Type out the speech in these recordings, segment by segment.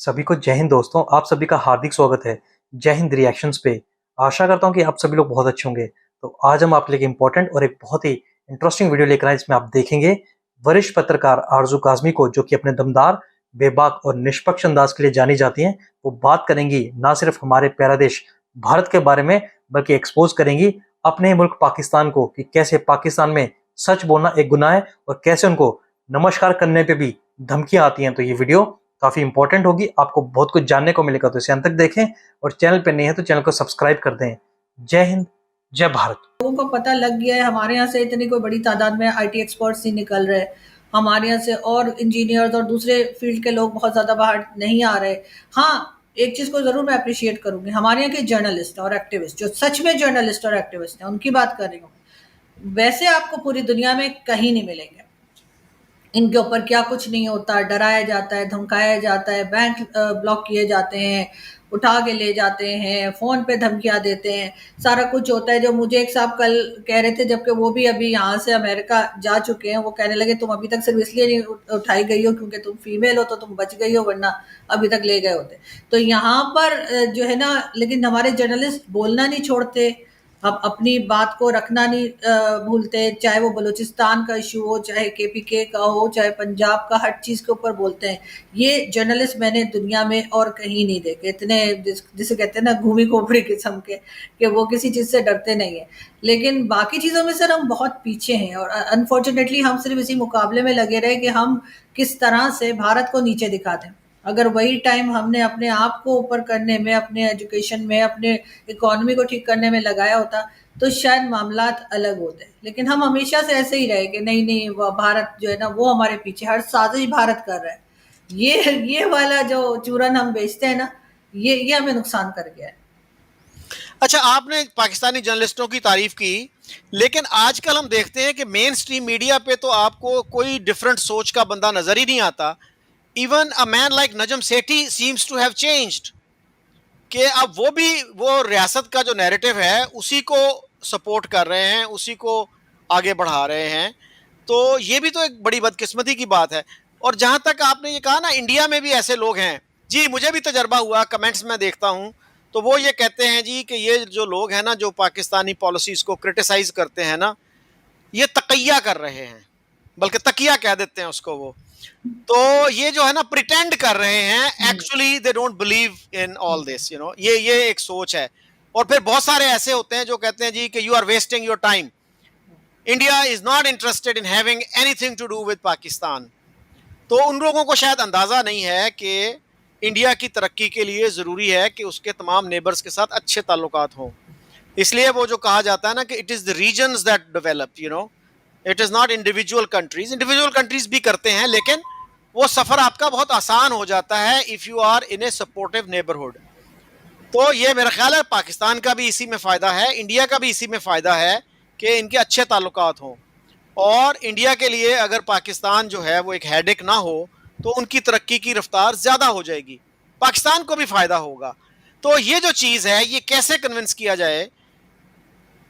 सभी को जय हिंद दोस्तों, आप सभी का हार्दिक स्वागत है जय हिंद रिएक्शंस पे। आशा करता हूँ कि आप सभी लोग बहुत अच्छे होंगे। तो आज हम आपके लिए एक इम्पोर्टेंट और एक बहुत ही इंटरेस्टिंग वीडियो लेकर आए, जिसमें आप देखेंगे वरिष्ठ पत्रकार आरजू काज़मी को, जो कि अपने दमदार, बेबाक और निष्पक्ष अंदाज के लिए जानी जाती हैं। वो बात करेंगी ना सिर्फ हमारे प्यारा देश भारत के बारे में, बल्कि एक्सपोज करेंगी अपने ही मुल्क पाकिस्तान को, कि कैसे पाकिस्तान में सच बोलना एक गुनाह है और कैसे उनको नमस्कार करने पे भी धमकियां आती हैं। तो ये वीडियो काफी इंपॉर्टेंट होगी, आपको बहुत कुछ जानने को मिलेगा। तो इसे अंत तक देखें और चैनल पे नए हैं तो चैनल को सब्सक्राइब कर दें। जय हिंद, जय भारत। लोगों को पता लग गया है, हमारे यहाँ से इतनी कोई बड़ी तादाद में आईटी एक्सपर्ट्स ही निकल रहे, हमारे यहाँ से और इंजीनियर्स और दूसरे फील्ड के लोग बहुत ज़्यादा बाहर नहीं आ रहे। हाँ, एक चीज़ को ज़रूर मैं अप्रिशिएट करूंगी, हमारे यहाँ के जर्नलिस्ट और एक्टिविस्ट, जो सच में जर्नलिस्ट और एक्टिविस्ट हैं, उनकी बात कर रही हूँ। वैसे आपको पूरी दुनिया में कहीं नहीं मिलेंगे। इनके ऊपर क्या कुछ नहीं होता, डराया जाता है, धमकाया जाता है, बैंक ब्लॉक किए जाते हैं, उठा के ले जाते हैं, फ़ोन पे धमकियाँ देते हैं, सारा कुछ होता है। जो मुझे एक साहब कल कह रहे थे, जबकि वो भी अभी यहाँ से अमेरिका जा चुके हैं, वो कहने लगे तुम अभी तक सिर्फ इसलिए नहीं उठाई गई हो क्योंकि तुम फीमेल हो, तो तुम बच गई हो, वरना अभी तक ले गए होते। तो यहाँ पर जो है ना, लेकिन हमारे जर्नलिस्ट बोलना नहीं छोड़ते, अब अपनी बात को रखना नहीं भूलते। चाहे वो बलूचिस्तान का इशू हो, चाहे केपीके का हो, चाहे पंजाब का, हर चीज़ के ऊपर बोलते हैं। ये जर्नलिस्ट मैंने दुनिया में और कहीं नहीं देखे, इतने जिसे कहते हैं ना घूमी खोपड़ी किस्म के, कि वो किसी चीज़ से डरते नहीं है। लेकिन बाकी चीज़ों में सर हम बहुत पीछे हैं, और अनफॉर्चुनेटली हम सिर्फ इसी मुकाबले में लगे रहे कि हम किस तरह से भारत को नीचे दिखा दें। अगर वही टाइम हमने अपने आप को ऊपर करने में, अपने एजुकेशन में, अपने इकोनॉमी को ठीक करने में लगाया होता, तो शायद मामलात अलग होते। लेकिन हम हमेशा से ऐसे ही रहे कि नहीं नहीं, वो भारत जो है ना, वो हमारे पीछे, हर साजिश भारत कर रहा है। ये वाला जो चूरन हम बेचते हैं ना, ये हमें नुकसान कर गया है। अच्छा, आपने पाकिस्तानी जर्नलिस्टों की तारीफ की, लेकिन आजकल हम देखते हैं कि मेन स्ट्रीम मीडिया पे तो आपको कोई डिफरेंट सोच का बंदा नजर ही नहीं आता। Even a man like Najam Sethi seems to have changed, कि अब वो भी वो रियासत का जो नैरेटिव है उसी को सपोर्ट कर रहे हैं, उसी को आगे बढ़ा रहे हैं। तो ये भी तो एक बड़ी बदकिस्मती की बात है। और जहां तक आपने ये कहा ना, इंडिया में भी ऐसे लोग हैं। जी, मुझे भी तजर्बा हुआ, कमेंट्स में देखता हूं तो वो ये कहते हैं जी कि ये जो लोग हैं ना, जो पाकिस्तानी पॉलिसीज को क्रिटिसाइज करते हैं ना, ये तकिया कर रहे हैं, बल्कि तकिया कह देते हैं उसको वो। तो ये जो है ना, प्रिटेंड कर रहे हैं, actually they don't believe in all this, ये एक सोच है। और फिर बहुत सारे ऐसे होते हैं जो कहते हैं जी कि you are wasting your time, India is not interested in having anything to do with Pakistan. तो उन लोगों को शायद अंदाजा नहीं है कि इंडिया की तरक्की के लिए जरूरी है कि उसके तमाम नेबर्स के साथ अच्छे ताल्लुकात हों। इसलिए वो जो कहा जाता है ना कि it is the regions that develop, it is not individual countries. Individual countries भी करते हैं, लेकिन वो सफर आपका बहुत आसान हो जाता है if you are in a supportive neighbourhood. तो ये मेरा ख्याल है पाकिस्तान का भी इसी में फायदा है, इंडिया का भी इसी में फायदा है कि इनके अच्छे ताल्लुकात हों। और इंडिया के लिए अगर पाकिस्तान जो है वो एक हेडेक ना हो, तो उनकी तरक्की की रफ्तार ज्यादा हो जाएगी, पाकिस्तान को भी फायदा होगा। तो ये जो चीज है, ये कैसे कन्विंस किया जाए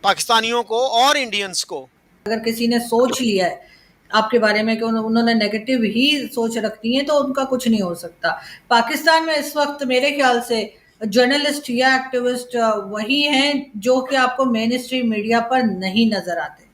पाकिस्तानियों को और इंडियंस को। अगर किसी ने सोच लिया है आपके बारे में कि उन्होंने नेगेटिव ही सोच रखती है, तो उनका कुछ नहीं हो सकता। पाकिस्तान में इस वक्त मेरे ख्याल से जर्नलिस्ट या एक्टिविस्ट वही हैं जो कि आपको मेन स्ट्रीम मीडिया पर नहीं नजर आते।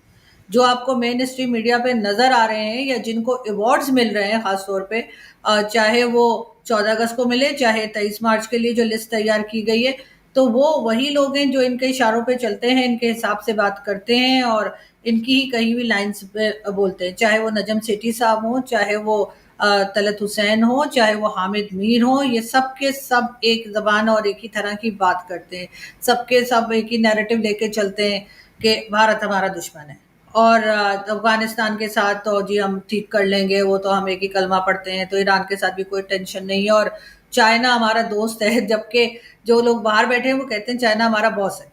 जो आपको मेन स्ट्रीम मीडिया पे नजर आ रहे हैं, या जिनको अवार्ड्स मिल रहे हैं खासतौर पे, चाहे वो 14 अगस्त को मिले, चाहे 23 मार्च के लिए जो लिस्ट तैयार की गई है, तो वो वही लोग हैं जो इनके इशारों पे चलते हैं, इनके हिसाब से बात करते हैं और इनकी ही कहीं भी लाइन्स पे बोलते हैं। चाहे वो नजम सेठी साहब हो, चाहे वो तलत हुसैन हो, चाहे वो हामिद मीर हो, ये सब के सब एक जबान और एक ही तरह की बात करते हैं। सबके सब एक ही नैरेटिव लेके चलते हैं कि भारत हमारा दुश्मन है, और अफगानिस्तान के साथ तो जी हम ठीक कर लेंगे, वो तो हम एक ही कलमा पढ़ते हैं, तो ईरान के साथ भी कोई टेंशन नहीं है, और चाइना हमारा दोस्त है। जबकि जो लोग बाहर बैठे हैं वो कहते हैं चाइना हमारा बॉस है,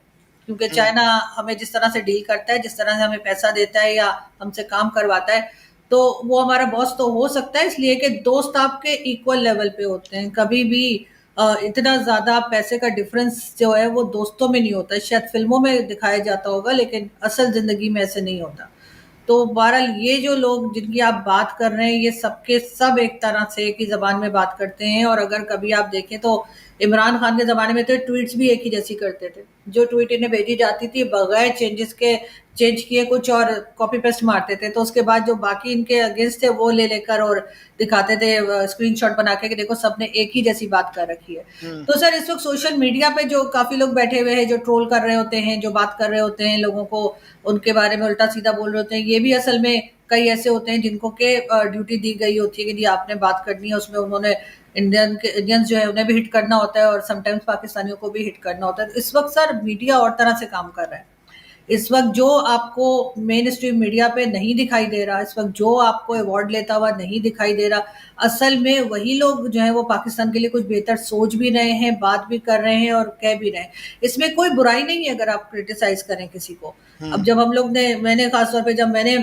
क्योंकि चाइना हमें जिस तरह से डील करता है, जिस तरह से हमें पैसा देता है या हमसे काम करवाता है, तो वो हमारा बॉस तो हो सकता है, इसलिए कि दोस्त आपके इक्वल लेवल पे होते हैं। कभी भी इतना ज्यादा पैसे का डिफरेंस जो है वो दोस्तों में नहीं होता है। शायद फिल्मों में दिखाया जाता होगा, लेकिन असल जिंदगी में ऐसे नहीं होता। तो बहरहाल ये जो लोग जिनकी आप बात कर रहे हैं ये सबके सब एक तरह से एक ही ज़बान में बात करते हैं। और अगर कभी आप देखें तो इमरान खान के ज़माने में तो ट्वीट्स भी एक ही जैसी करते थे। जो ट्वीट इन्हें भेजी जाती थी बगैर चेंज किए कुछ और कॉपी पेस्ट मारते थे, तो उसके बाद जो बाकी इनके अगेंस्ट थे वो ले लेकर और दिखाते थे स्क्रीनशॉट बना के कि देखो सबने एक ही जैसी बात कर रखी है। तो सर इस वक्त सोशल मीडिया पे जो काफ़ी लोग बैठे हुए हैं जो ट्रोल कर रहे होते हैं, जो बात कर रहे होते हैं, लोगों को उनके बारे में उल्टा सीधा बोल रहे होते हैं, ये भी असल में कई ऐसे होते हैं जिनको के ड्यूटी दी गई होती है कि जी आपने बात करनी है, उसमें उन्होंने इंडियंस जो है उन्हें भी हिट करना होता है और समटाइम्स पाकिस्तानियों को भी हिट करना होता है। तो इस वक्त सर मीडिया और तरह से काम कर रहा है। इस वक्त जो आपको मेन स्ट्रीम मीडिया पे नहीं दिखाई दे रहा, इस वक्त जो आपको अवार्ड लेता हुआ नहीं दिखाई दे रहा, असल में वही लोग जो है वो पाकिस्तान के लिए कुछ बेहतर सोच भी रहे हैं, बात भी कर रहे हैं और कह भी रहे हैं। इसमें कोई बुराई नहीं है अगर आप क्रिटिसाइज करें किसी को। अब जब हम लोग ने मैंने खासतौर पे जब मैंने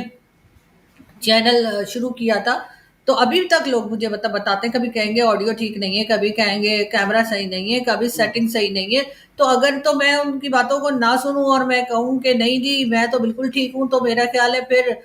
चैनल शुरू किया था तो अभी तक लोग मुझे बताते हैं, कभी कहेंगे ऑडियो ठीक नहीं है, कभी कहेंगे कैमरा सही नहीं है, कभी सेटिंग सही नहीं है। तो अगर तो मैं उनकी बातों को ना सुनूं और मैं कहूं कि नहीं जी मैं तो बिल्कुल ठीक हूं, तो मेरा ख्याल है फिर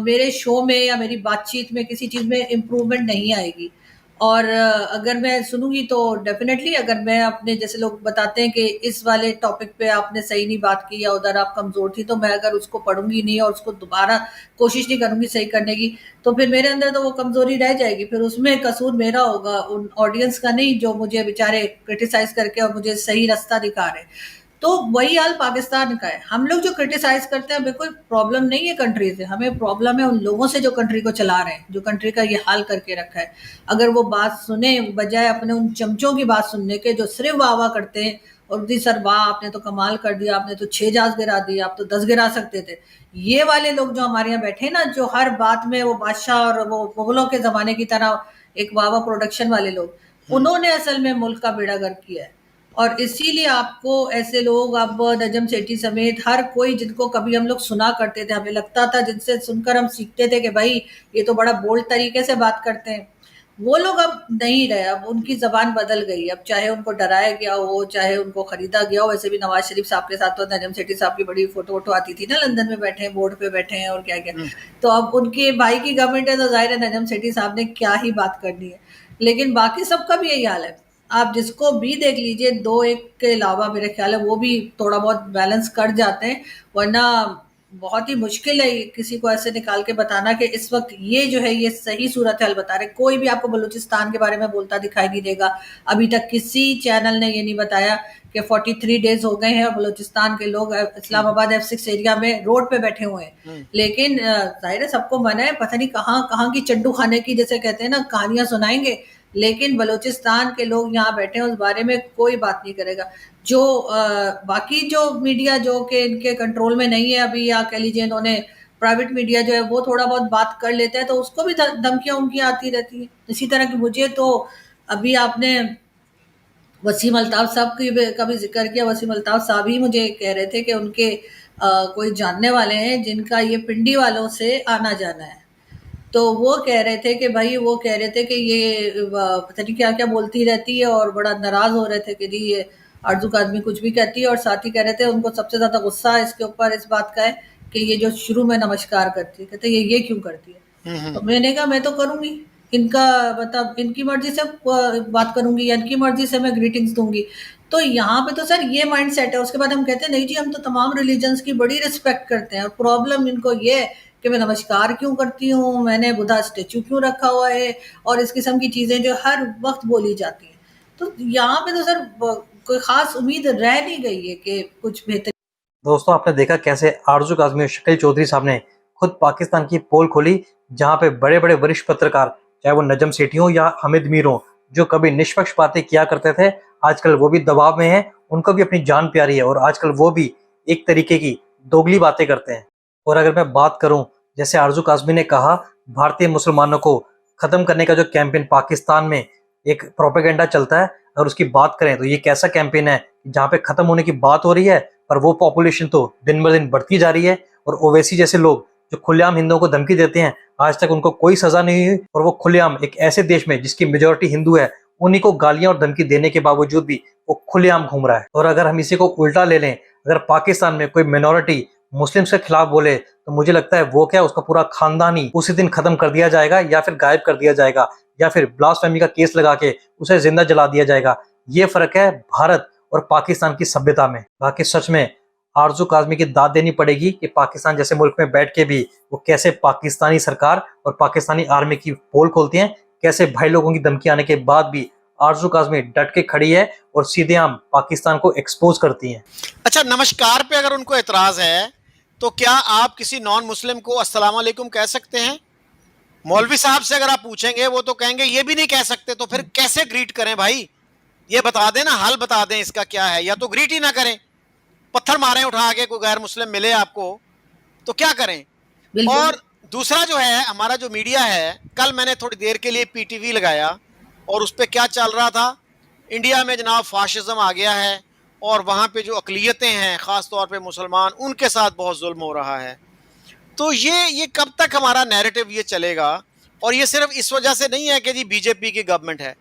मेरे शो में या मेरी बातचीत में किसी चीज़ में इम्प्रूवमेंट नहीं आएगी। और अगर मैं सुनूंगी तो डेफिनेटली अगर मैं अपने जैसे लोग बताते हैं कि इस वाले टॉपिक पे आपने सही नहीं बात की या उधर आप कमज़ोर थी, तो मैं अगर उसको पढ़ूंगी नहीं और उसको दोबारा कोशिश नहीं करूंगी सही करने की, तो फिर मेरे अंदर तो वो कमज़ोरी रह जाएगी। फिर उसमें कसूर मेरा होगा, उन ऑडियंस का नहीं जो मुझे बेचारे क्रिटिसाइज करके और मुझे सही रास्ता दिखा रहे। तो वही हाल पाकिस्तान का है। हम लोग जो क्रिटिसाइज करते हैं हमें कोई प्रॉब्लम नहीं है कंट्री से, हमें प्रॉब्लम है उन लोगों से जो कंट्री को चला रहे हैं, जो कंट्री का ये हाल करके रखा है। अगर वो बात सुने बजाय अपने उन चमचों की बात सुनने के जो सिर्फ वाह वाह करते हैं और जी सर वाह आपने तो कमाल कर दिया, आपने तो 6 जहाज गिरा दिए, आप तो 10 गिरा सकते थे। ये वाले लोग जो हमारे यहाँ बैठे ना, जो हर बात में वो बादशाह और वो मुगलों के ज़माने की तरह एक वाह वाह प्रोडक्शन वाले लोग, उन्होंने असल में मुल्क का बेड़ा गर्क किया है। और इसीलिए आपको ऐसे लोग अब नजम सेठी समेत हर कोई जिनको कभी हम लोग सुना करते थे, हमें लगता था जिनसे सुनकर हम सीखते थे कि भाई ये तो बड़ा बोल्ड तरीके से बात करते हैं, वो लोग अब नहीं रहे। अब उनकी जबान बदल गई। अब चाहे उनको डराया गया हो, चाहे उनको खरीदा गया हो। वैसे भी नवाज शरीफ साहब के साथ तो नजम सेठी साहब की बड़ी फोटो वोटो आती थी ना, लंदन में बैठे हैं, बोर्ड पे बैठे हैं और क्या क्या। तो अब उनके भाई की गवर्नमेंट है तो जाहिर है नजम सेठी साहब ने क्या ही बात करनी है। लेकिन बाकी सबका भी यही हाल है। आप जिसको भी देख लीजिए, 2-1 के अलावा मेरे ख्याल है वो भी थोड़ा बहुत बैलेंस कर जाते हैं, वरना बहुत ही मुश्किल है किसी को ऐसे निकाल के बताना कि इस वक्त ये जो है ये सही सूरत हाल बता रहे। कोई भी आपको बलूचिस्तान के बारे में बोलता दिखाई नहीं देगा। अभी तक किसी चैनल ने ये नहीं बताया कि 43 डेज हो गए हैं और बलूचिस्तान के लोग इस्लामाबाद F6 एरिया में रोड पे बैठे हुए हैं। लेकिन जाहिर है सबको मन है, पता नहीं कहाँ कहाँ की चंडू खाने की जैसे कहते हैं ना कहानियां सुनाएंगे, लेकिन बलूचिस्तान के लोग यहाँ बैठे हैं उस बारे में कोई बात नहीं करेगा। जो बाकी जो मीडिया जो कि इनके कंट्रोल में नहीं है अभी, या कह लीजिए इन्होंने प्राइवेट मीडिया जो है वो थोड़ा बहुत बात कर लेता है, तो उसको भी धमकियां उनकी आती रहती है। इसी तरह की मुझे तो अभी आपने वसीम अल्ताफ साहब का भी जिक्र किया। वसीम अल्ताफ साहब ही मुझे कह रहे थे कि उनके कोई जानने वाले हैं जिनका ये पिंडी वालों से आना जाना है। तो वो कह रहे थे कि भाई वो कह रहे थे कि ये पता नहीं क्या क्या बोलती रहती है और बड़ा नाराज हो रहे थे कि जी ये आरजू का आदमी कुछ भी कहती है। और साथ ही कह रहे थे उनको सबसे ज्यादा गुस्सा इसके ऊपर इस बात का है कि ये जो शुरू में नमस्कार करती है, कहते ये क्यों करती है। तो मैंने कहा मैं तो करूंगी, इनका मतलब इनकी मर्जी से बात करूंगी या इनकी मर्जी से मैं ग्रीटिंग्स दूंगी। तो यहाँ पे तो सर ये माइंड सेट है। उसके बाद हम कहते हैं नहीं जी हम तो तमाम रिलीजन्स की बड़ी रिस्पेक्ट करते हैं, और प्रॉब्लम इनको ये है कि मैं नमस्कार क्यों करती हूँ, मैंने बुद्धा स्टेचू क्यों रखा हुआ है, और इस किस्म की चीज़ें जो हर वक्त बोली जाती हैं। तो यहाँ पे तो सर कोई ख़ास उम्मीद रह नहीं गई है कि कुछ बेहतर। दोस्तों आपने देखा कैसे आरजू काज़मी और शकील चौधरी साहब ने खुद पाकिस्तान की पोल खोली, जहाँ पे बड़े बड़े वरिष्ठ पत्रकार चाहे वो नजम सेठी हो या हामिद मीर हो, जो कभी निष्पक्ष बातें किया करते थे, आजकल वो भी दबाव में है, उनको भी अपनी जान प्यारी है और आजकल वो भी एक तरीके की दोगली बातें करते हैं। और अगर मैं बात करूं, जैसे आरजू काज़मी ने कहा, भारतीय मुसलमानों को खत्म करने का जो कैंपेन पाकिस्तान में एक प्रोपेगेंडा चलता है, अगर उसकी बात करें तो ये कैसा कैंपेन है जहाँ पे खत्म होने की बात हो रही है, पर वो पॉपुलेशन तो दिन ब दिन बढ़ती जा रही है। और ओवैसी जैसे लोग जो खुलेआम हिंदुओं को धमकी देते हैं, आज तक उनको कोई सजा नहीं हुई, और वो खुलेआम एक ऐसे देश में जिसकी मेजोरिटी हिंदू है, उन्हीं को गालियां और धमकी देने के बावजूद भी वो खुलेआम घूम रहा है। और अगर हम इसी को उल्टा ले लें, अगर पाकिस्तान में कोई मिनॉरिटी मुस्लिम्स के खिलाफ बोले तो मुझे लगता है वो क्या उसका पूरा खानदान ही उसी दिन खत्म कर दिया जाएगा या फिर गायब कर दिया जाएगा या फिर ब्लास्फेमी का केस लगा के उसे जिंदा जला दिया जाएगा। ये फर्क है भारत और पाकिस्तान की सभ्यता में। बाकी सच में आरजू काज़मी की दाद देनी पड़ेगी कि पाकिस्तान जैसे मुल्क में बैठ के भी वो कैसे पाकिस्तानी सरकार और पाकिस्तानी आर्मी की पोल खोलती हैं, कैसे भाई लोगों की धमकी आने के बाद भी आरजू काज़मी डट के खड़ी है और सीधेआम पाकिस्तान को एक्सपोज करती हैं। अच्छा, नमस्कार पे अगर उनको एतराज है तो क्या आप किसी नॉन मुस्लिम को अस्सलाम वालेकुम कह सकते हैं? मौलवी साहब से अगर आप पूछेंगे वो तो कहेंगे ये भी नहीं कह सकते, तो फिर कैसे ग्रीट करें भाई? ये बता दें ना, हल बता दें इसका क्या है। या तो ग्रीट ही ना करें, पत्थर मारें उठा के, कोई गैर मुस्लिम मिले आपको तो क्या करें? बिल्कुल। और दूसरा जो है हमारा जो मीडिया है, कल मैंने थोड़ी देर के लिए पीटीवी लगाया और उस पर क्या चल रहा था, इंडिया में जनाब फाशिज्म आ गया है और वहाँ पे जो अकलियतें हैं ख़ास तौर पे मुसलमान, उनके साथ बहुत जुल्म हो रहा है। तो ये कब तक हमारा नैरेटिव ये चलेगा? और ये सिर्फ इस वजह से नहीं है कि जी बीजेपी की गवर्नमेंट है,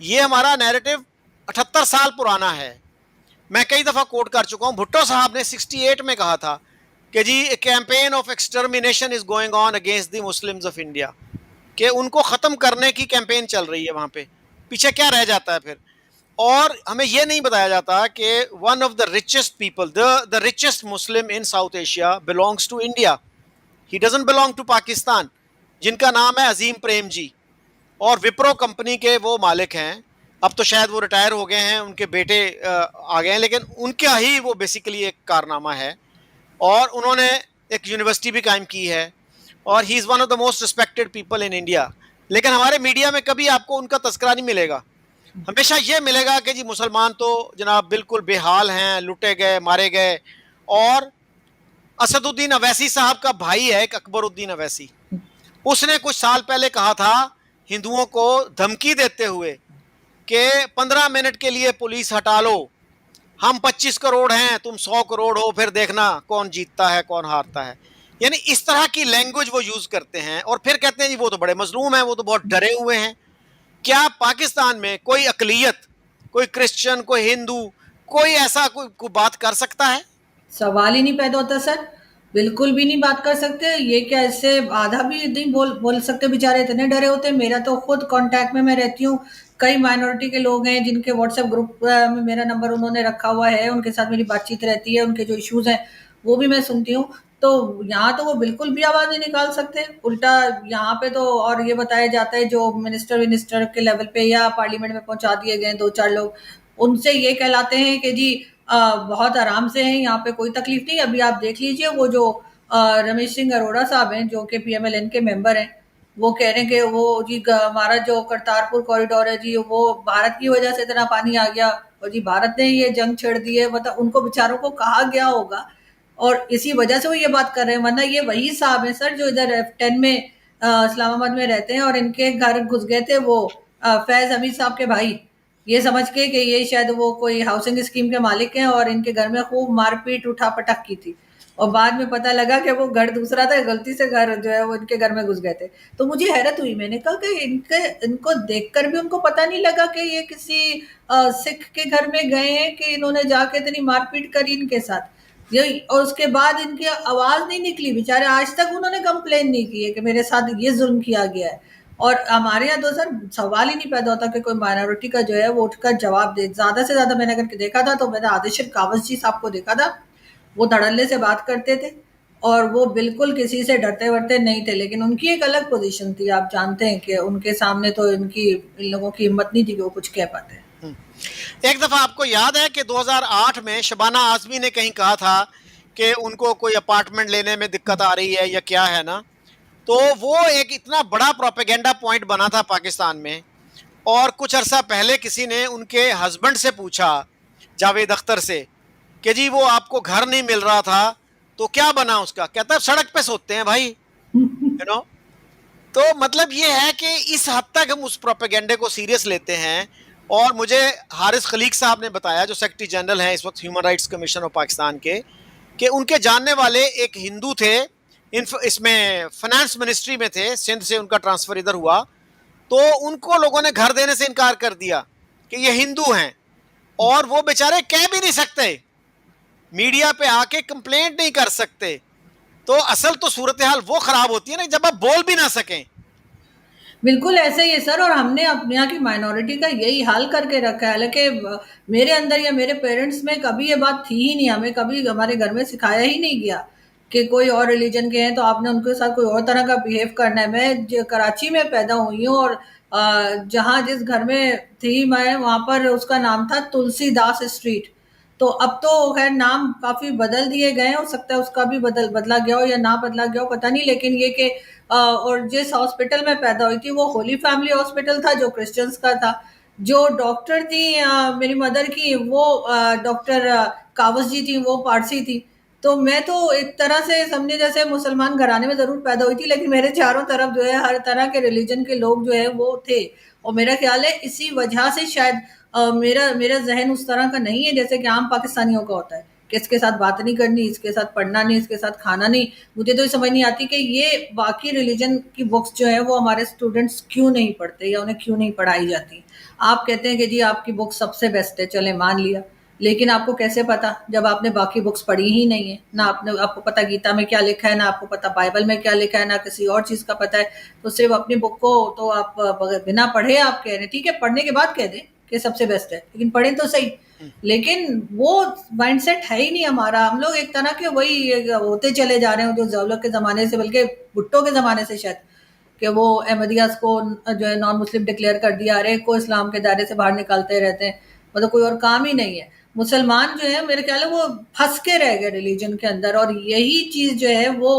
ये हमारा नैरेटिव 78 साल पुराना है। मैं कई दफ़ा कोट कर चुका हूँ, भुट्टो साहब ने 68 में कहा था कि जी campaign of extermination is going on against the Muslims of India, कि उनको ख़त्म करने की कैंपेन चल रही है वहाँ पे। पीछे क्या रह जाता है फिर? और हमें ये नहीं बताया जाता कि one of the richest people, the richest Muslim in South Asia belongs to India, he doesn't belong to Pakistan, जिनका नाम है अजीम प्रेम जी, और विप्रो कंपनी के वो मालिक हैं। अब तो शायद वो रिटायर हो गए हैं, उनके बेटे आ गए हैं, लेकिन उनका ही वो बेसिकली एक कारनामा है। और उन्होंने एक यूनिवर्सिटी भी कायम की है और he is one of the most respected people in India. लेकिन हमारे मीडिया में कभी आपको उनका तस्करा नहीं मिलेगा। हमेशा ये मिलेगा कि जी मुसलमान तो जनाब बिल्कुल बेहाल हैं, लुटे गए, मारे गए। और असदुद्दीन अवैसी साहब का भाई है एक अकबरुद्दीन अवैसी, उसने कुछ साल पहले कहा था हिंदुओं को धमकी देते हुए कि 15 मिनट के लिए पुलिस हटा लो, हम 25 करोड़ हैं, तुम 100 करोड़ हो, फिर देखना कौन जीतता है कौन हारता है। यानी इस तरह की लैंग्वेज वो यूज करते हैं और फिर कहते हैं जी वो तो बड़े मजलूम हैं, वो तो बहुत डरे हुए हैं। क्या पाकिस्तान में कोई अकलियत, कोई क्रिश्चियन, कोई हिंदू, कोई ऐसा कोई बात कर सकता है? सवाल ही नहीं पैदा होता सर, बिल्कुल भी नहीं बात कर सकते। ये क्या, इससे आधा भी नहीं बोल सकते, बेचारे इतने डरे होते हैं। मेरा तो खुद कांटेक्ट में मैं रहती हूँ, कई माइनॉरिटी के लोग हैं जिनके व्हाट्सएप ग्रुप में मेरा नंबर उन्होंने रखा हुआ है, उनके साथ मेरी बातचीत रहती है, उनके जो इश्यूज हैं वो भी मैं सुनती हूँ। तो यहाँ तो वो बिल्कुल भी आवाज नहीं निकाल सकते। उल्टा यहाँ पे तो और ये बताया जाता है जो मिनिस्टर के लेवल पे या पार्लियामेंट में पहुंचा दिए गए 2-4 लोग, उनसे ये कहलाते हैं कि जी बहुत आराम से हैं, यहाँ पे कोई तकलीफ नहीं। अभी आप देख लीजिए वो जो रमेश सिंह अरोड़ा साहब हैं जो कि PMLN के मेंबर हैं, वो कह रहे हैं कि वो जी हमारा जो करतारपुर कॉरिडोर है जी वो भारत की वजह से इतना पानी आ गया और जी भारत ने ये जंग छेड़ दी है। मतलब उनको बेचारों को कहा गया होगा और इसी वजह से वो ये बात कर रहे हैं, वरना ये वही साहब है सर जो इधर F10 में इस्लामाबाद में रहते हैं और इनके घर घुस गए थे वो फैज हमीद साहब के भाई, ये समझ के कि ये शायद वो कोई हाउसिंग स्कीम के मालिक हैं और इनके घर में खूब मारपीट उठा पटक की थी और बाद में पता लगा कि वो घर दूसरा था, गलती से घर जो है वो इनके घर में घुस गए थे। तो मुझे हैरत हुई, मैंने कहा कि इनको देखकर भी उनको पता नहीं लगा कि ये किसी सिख के घर में गए हैं कि इन्होंने जाके इतनी मारपीट करी इनके साथ। यही, और उसके बाद इनकी आवाज नहीं निकली, बेचारे आज तक उन्होंने कंप्लेन नहीं की है कि मेरे साथ ये जुल्म किया गया है। और हमारे यहाँ तो सर सवाल ही नहीं पैदा होता कि कोई माइनॉरिटी का जो है वो उठकर जवाब दे। ज्यादा से ज्यादा मैंने अगर देखा था तो मैंने आदिशिर कावस जी साहब को देखा था, वो धड़ल्ले से बात करते थे और वो बिल्कुल किसी से डरते वरते नहीं थे, लेकिन उनकी एक अलग पोजीशन थी। आप जानते हैं कि उनके सामने तो इन लोगों की हिम्मत नहीं थी कि वो कुछ कह पाते। एक दफा आपको याद है कि 2008 में शबाना आजमी ने कहीं कहा था कि उनको कोई अपार्टमेंट लेने में दिक्कत आ रही है या क्या है ना, तो वो एक इतना बड़ा प्रोपेगेंडा पॉइंट बना था पाकिस्तान में। और कुछ अरसा पहले किसी ने उनके हस्बैंड से पूछा, जावेद अख्तर से, कि जी वो आपको घर नहीं मिल रहा था तो क्या बना उसका? कहता है सड़क पे सोते हैं भाई, यू नो। तो मतलब ये है कि इस हद तक हम उस प्रोपेगेंडे को सीरियस लेते हैं। और मुझे हारिस खलीक साहब ने बताया, जो सेक्रेटरी जनरल हैं इस वक्त human rights commission of Pakistan के, कि उनके जानने वाले एक हिंदू थे, इसमें फाइनेंस मिनिस्ट्री में थे, सिंध से उनका ट्रांसफर इधर हुआ, तो उनको लोगों ने घर देने से इनकार कर दिया कि ये हिंदू हैं और वो बेचारे कह भी नहीं सकते मीडिया पे आके कंप्लेंट नहीं कर सकते, तो असल तो सूरत हाल वो खराब होती है ना जब आप बोल भी ना सकें। बिल्कुल ऐसे ही है सर, और हमने अपने यहाँ की माइनॉरिटी का यही हाल करके रखा है। हालांकि मेरे अंदर या मेरे पेरेंट्स में कभी ये बात थी ही नहीं, हमें कभी हमारे घर में सिखाया ही नहीं गया कि कोई और रिलीजन के हैं तो आपने उनके साथ कोई और तरह का बिहेव करना है। मैं कराची में पैदा हुई हूँ, और जहाँ जिस घर में थी मैं, वहां पर उसका नाम था तुलसीदास स्ट्रीट। तो अब तो खैर नाम काफी बदल दिए गए हैं, हो सकता है उसका भी बदला गया हो या ना बदला गया हो, पता नहीं। लेकिन ये कि और जिस हॉस्पिटल में पैदा हुई थी वो होली फैमिली हॉस्पिटल था जो क्रिश्चियंस का था। जो डॉक्टर थी मेरी मदर की, वो डॉक्टर कावस जी थी, वो पारसी थी। तो मैं तो एक तरह से समझे जैसे मुसलमान घराने में जरूर पैदा हुई थी, लेकिन मेरे चारों तरफ जो है हर तरह के रिलीजन के लोग जो है वो थे। और मेरा ख्याल है इसी वजह से शायद मेरा मेरा जहन उस तरह का नहीं है जैसे कि आम पाकिस्तानियों का होता है कि इसके साथ बात नहीं करनी, इसके साथ पढ़ना नहीं, इसके साथ खाना नहीं। मुझे तो ये समझ नहीं आती कि ये बाकी रिलीजन की बुक्स जो है वो हमारे स्टूडेंट्स क्यों नहीं पढ़ते या उन्हें क्यों नहीं पढ़ाई जाती। आप कहते हैं कि जी आपकी बुक सबसे बेस्ट है, चले मान लिया, लेकिन आपको कैसे पता जब आपने बाकी बुक्स पढ़ी ही नहीं है? ना आपको पता गीता में क्या लिखा है, ना आपको पता बाइबल में क्या लिखा है, ना किसी और चीज का पता है। तो सिर्फ अपनी बुक को तो आप बिना पढ़े आप कह रहे हैं, ठीक है पढ़ने के बाद कह दें कि सबसे बेस्ट है, लेकिन पढ़े तो सही। लेकिन वो माइंडसेट है ही नहीं हमारा। हम लोग एक तरह के वही होते चले जा रहे हैं जो जौलक के जमाने से, बल्कि भुट्टो के जमाने से शायद, कि वो अहमदियास को जो है नॉन मुस्लिम डिक्लेयर कर दिया, हर एक को इस्लाम के दायरे से बाहर निकालते रहते हैं, मतलब कोई और काम ही नहीं है। मुसलमान जो है मेरे ख्याल है वो फंस के रह गए रिलीजन के अंदर, और यही चीज जो है वो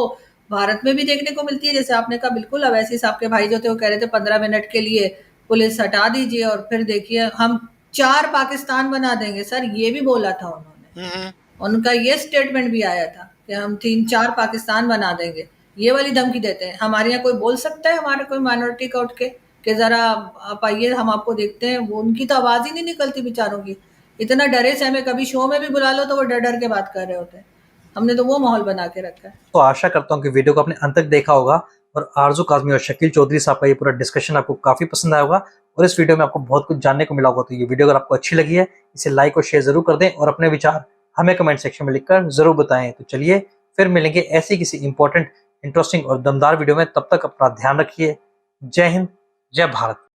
भारत में भी देखने को मिलती है। जैसे आपने कहा, बिल्कुल अवैसी साहब के भाई जो थे वो कह रहे थे 15 मिनट के लिए पुलिस हटा दीजिए और फिर देखिए हम 4 पाकिस्तान बना देंगे। सर ये भी बोला था उन्होंने, उनका ये स्टेटमेंट भी आया था कि हम 3-4 पाकिस्तान बना देंगे। ये वाली धमकी देते हैं। हमारे यहाँ कोई बोल सकता है, हमारे कोई माइनॉरिटी का उठ के कि जरा आप आइए हम आपको देखते हैं? वो उनकी तो आवाज ही नहीं निकलती बेचारों की। इतना डरे से हमें कभी शो में भी बुला लो तो वो डर डर के बात कर रहे होते हैं। हमने तो वो माहौल बना के रखा है। तो आशा करता हूँ कि वीडियो को आपने अंत तक देखा होगा और आरजू काज़मी और शकील चौधरी साहब का ये पूरा डिस्कशन आपको काफी पसंद आया होगा और इस वीडियो में आपको बहुत कुछ जानने को मिला होगा। तो ये वीडियो अगर आपको अच्छी लगी है इसे लाइक और शेयर जरूर कर दें और अपने विचार हमें कमेंट सेक्शन में लिखकर जरूर बताएं। तो चलिए फिर मिलेंगे ऐसी किसी इंपॉर्टेंट, इंटरेस्टिंग और दमदार वीडियो में। तब तक अपना ध्यान रखिए। जय हिंद, जय भारत।